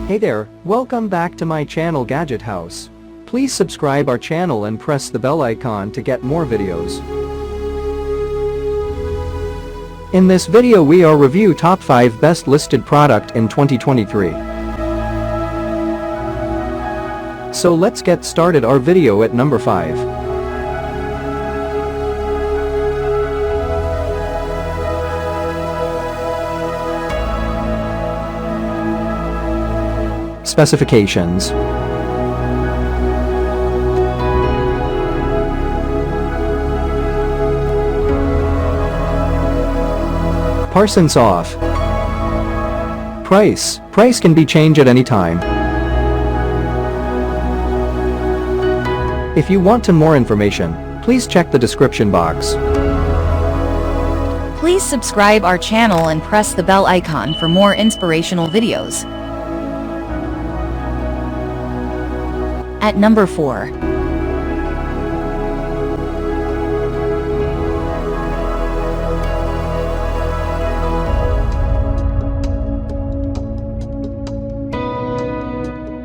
Hey there, welcome back to my channel Gadget House. Please subscribe our channel and press the bell icon to get more videos. In this video we are review top 5 best listed product in 2023. So let's get started our video at number 5. Specifications. Parsons off. Price can be changed at any time. If you want to more information, please check the description box. Please subscribe our channel and press the bell icon for more inspirational videos. At number 4.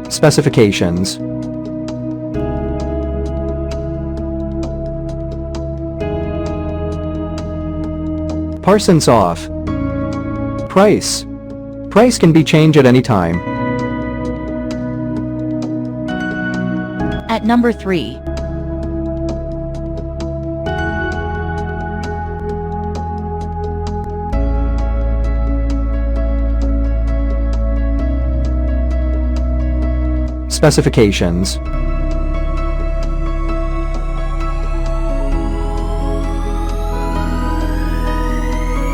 Specifications. Parsons off. Price can be changed at any time. At number 3. Specifications.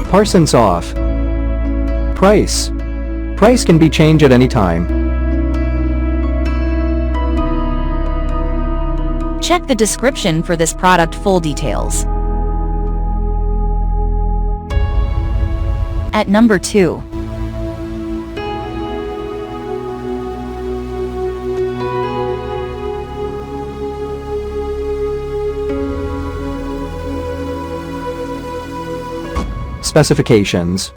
Parsons off. Price can be changed at any time. Check the description for this product full details. At number 2. Specifications.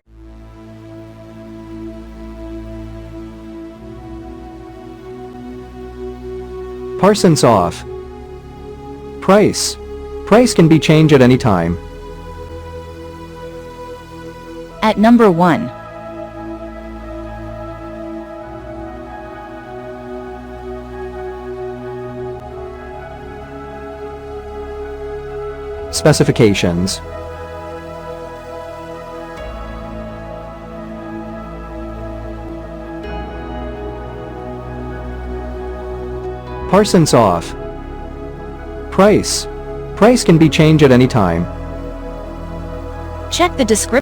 Parsons off. Price can be changed at any time. At number 1. Specifications. Parsons off. Price can be changed at any time. Check the description